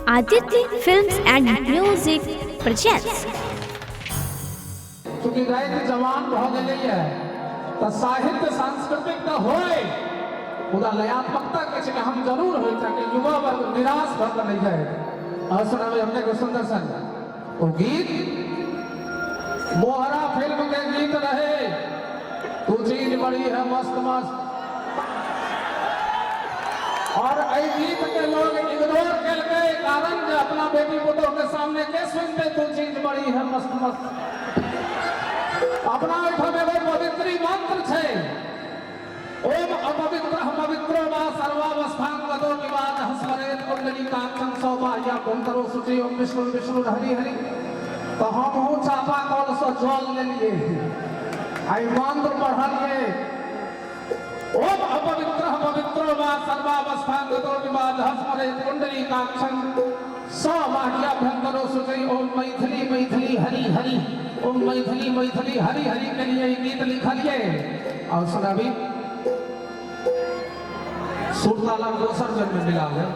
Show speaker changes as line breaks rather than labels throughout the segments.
Aditya Films and Music presents.
चूंकि रात जवान भ गेलै है त साहित्य सांस्कृतिक त होय मुदा लयात्मकता के छै हम जरूर होय ताकि युवा वर्ग निराश भ के नहीं जाए। और सुनावे हमने को सुंदर सन वो गीत मोहरा फिल्म के गीत रहे तू चीज बड़ी है मस्त मस्त और ऐ गीत के लोग इग्नोर कर के कारण जे अपना बेटी पुतोह के सामने के सुनते तू चीज बड़ी है मस्त मस्त अपना एठम एगो पवित्री मंत्र छै ओम अपवित्रः पवित्रो वा सर्वावस्थांगतो विवादः स्मरेत कुंडलीकाक्षं सौभाग्या कुंतरो शुचि ओम विष्णु विष्णु हरि हरि। तो हम हूँ चापा कल से जल लेलिए आई मंत्र पढ़लिए ओम अपवित्रः पवित्रो वा सर्वावस्थांगतो विवादः स्मरेत कुंडलीकाक्षं सौभाग्याभ्यंतरो शुचि ओम मैथिली मैथिली हरि हरि ओम मैथिली मैथिली हरि हरि के लिए गीत लिखलिए और सुनाबी सुरताला दोसर जन में मिला है।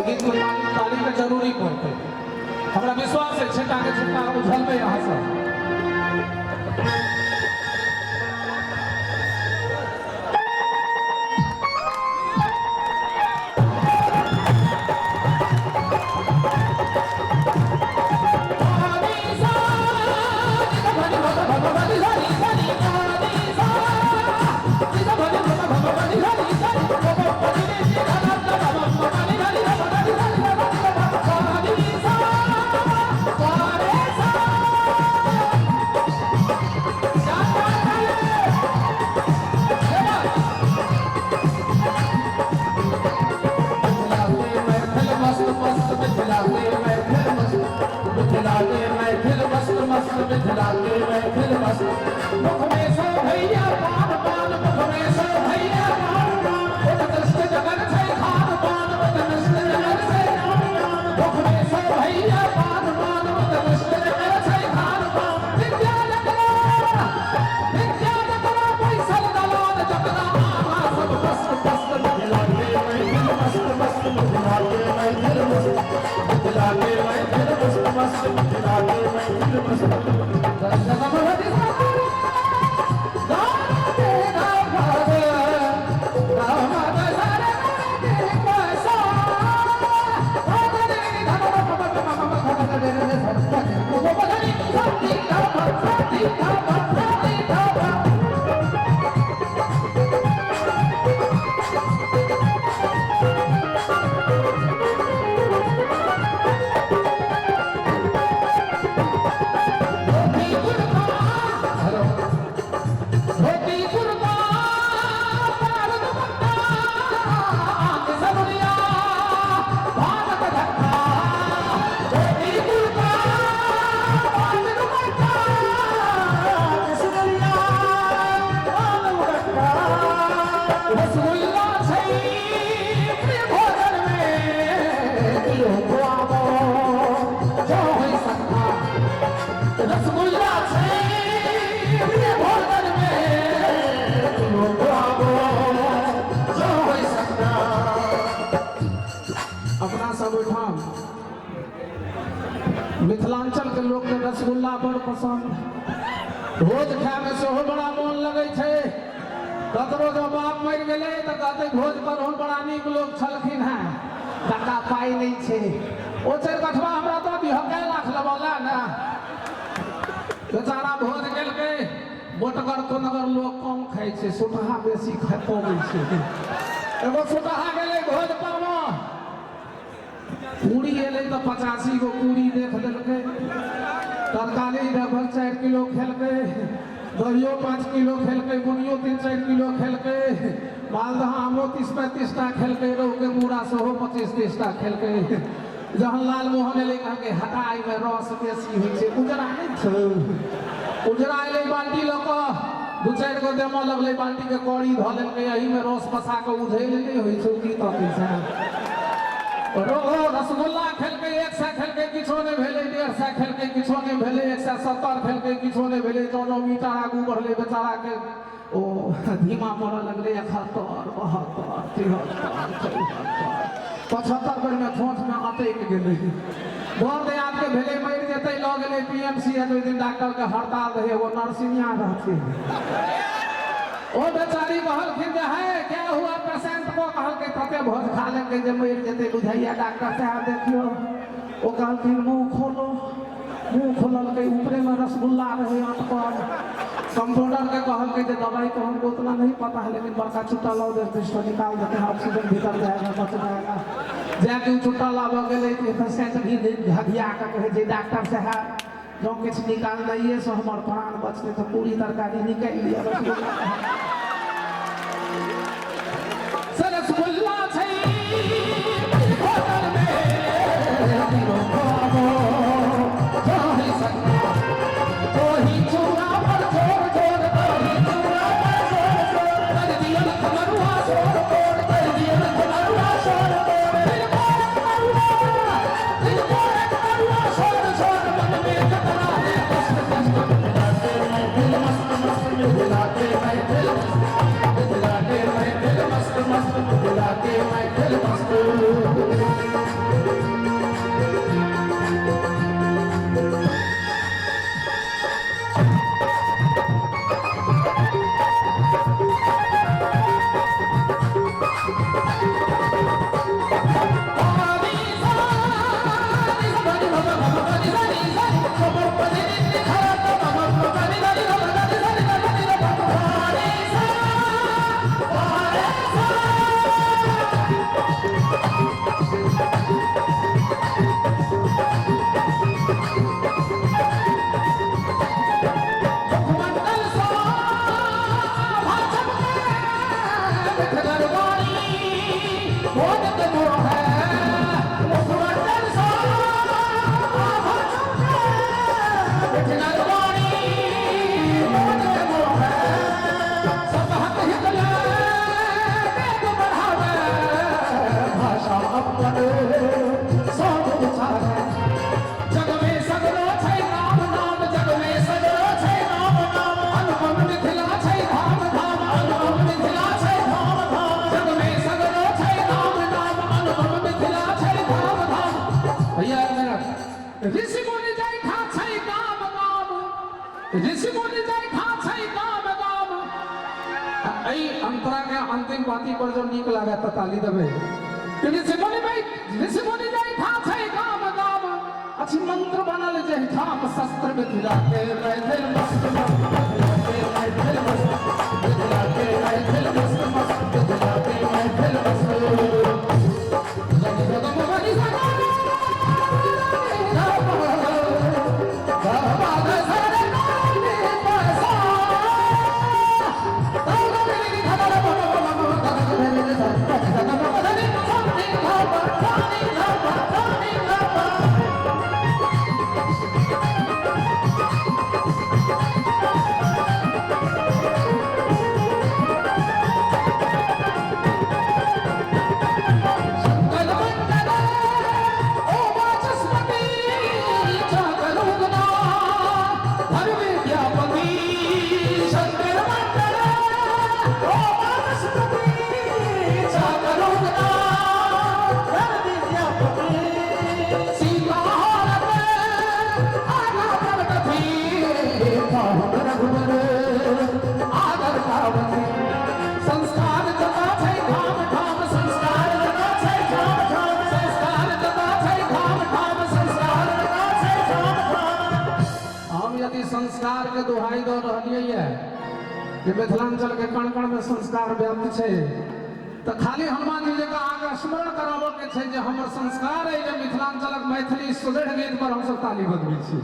गीत को ताली के जरूरी पड़ते हमारा विश्वास है छेटा के छेटा उछल में यहाँ से मिथिलांचल के लोग के रसगुल्ला बड़ पसंद भोज खाए में सेहो बड़ा मन लगे छे। ककरो जो बाप मर गेले त कहते भोज पर हम बड़ा नीक लोग छलखिन है टका पाई नहीं छे ओ चार कठवा हमरा तो दिह के लाख लबला ना बेचारा भोज गेल के मोटगर कोनगर लोग कम खाइ छे सुटहा बेसी खाइ पबै छे। एगो सुटहा गेले भोज पर में पूरी एले तो 85 गो पूरी देख लेलके तरकारी लगभग 4 किलो खेलके दहियो 5 किलो खेलके बुनियो 3-4 किलो खेलके मालदह आमो 30-35 टा खेलके रोह के मूड़ा सेहो 25-30 टा खेलके जहन लाल मोहन एले कहके हटाई में रस बेसी होइ छे उजरा नहीं छे उजरा एले बाल्टी ल क 2-4 गो देम लगले बाल्टी के कौड़ी ध लेलके एही में रस पसा के उझैल नहीं होइ छे की त रसगुल्ला खेलकै 100 खेलकै किछो नहि भेलै 150 खेलकै किछो नहि भेलै 170 खेलकै किछो नहि भेलै 9 मीटर आगू बढ़लै बेचारा के ओ धीमा पड़ऽ लगलै 71 72 73 74 बेर में ठोठ में अटकि गेलै घर दियाद के भेलै मरि जेतै लऽ गेलै पीएमसीएच ओहि दिन डॉक्टर के हड़ताल रहै एगो नर्सिंगिया रहथिन ओ बेचारी कहलखिन जे है क्या हुआ पेशेंट को कहलकै कते भोज खा लेलकै जे मरि जेतै बुझाइया डॉक्टर साहब देखियो ओ कहलखिन मुंह खोललकै ऊपरे में रसगुल्ला रहे अटकल कंपाउंडर के कहलकै जे दवाई तो हमको उतना नहीं पता है लेकिन बड़का छुट्टा लाओ 10 निकाल देते हैं ऑक्सीजन भीतर जाएगा बच जाएगा जाके छुट्टा लावा गेलै पेशेंट भी घधिया के कहे जे डॉक्टर साहब जो किछु निकाल दिए सो हमर प्राण बचते तो पूरी तरकारी निकाल लिया रसगुल्ला छै होटल में कोही चूड़ा पर जोर जोर कोही चूड़ा पर जोर जोर कर दिया खमरुआ जोर जोर कर दिया खमरुआ जोर जोर दिल करुआ जोर जोर मन में कतरा है कष्ट कष्ट दिल मस्त मस्त मिलाते मैं दिल मिलाते मैं दिल मस्त मस्त मिलाते मैं दिल मस्त अंतरा के अंतिम बाती पर जो नीक लागे तो ताली देवे ऋषि मुनि भाई ऋषि मुनि जाई था छै काम गाम अच्छी मंत्र बनल जे ठाम शस्त्र में धिला के दिल मस्त मस्त दिला के दिल मस्त दिला के दिल मस्त मस्त दिला के दिल मस्त जग जग मोहनी सगा संस्कार के दुहाई दो रहिए कि मिथिलांचल के कण कण में संस्कार व्याप्त है तो खाली हनुमान जी का आगे स्मरण कराबो के छै जे हमर संस्कार है जे मिथिलांचलक मैथिली सुदृढ़ गीत पर हम सब ताली बजबै छी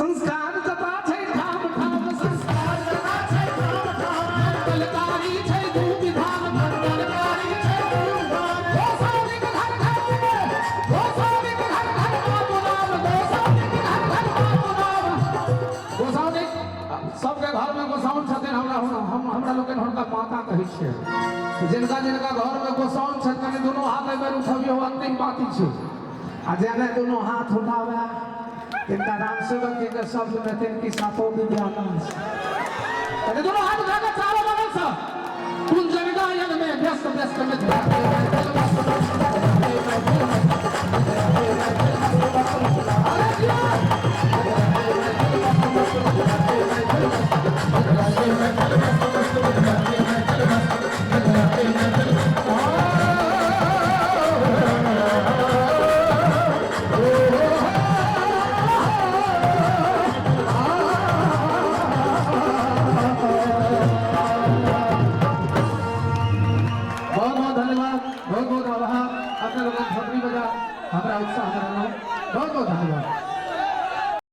संस्कार जता छै ठाम ठाम संस्कार जता छै ठाम ठाम कलकारी छै दू विधान मंगलकारी छै गोसावी के घर घर गोसावी के घर घर बाबू नाम गोसावी के घर घर बाबू नाम गोसावी सब सबके घर में गोसाउन छथिन हमरा लोग हुनका माता कहै छियै जिनका जिनका घर में गोसाउन छथिन दोनों हाथ एहिबेर उठबियौ अंतिम बाती छै आ जेने दोनों हाथ उठावे तिनका राम सेवक जी के शब्द में तिनकी सापो विद्याकाश अरे दोनों हाथ उठा के चारों बगल से कुल जगह में व्यस्त व्यस्त में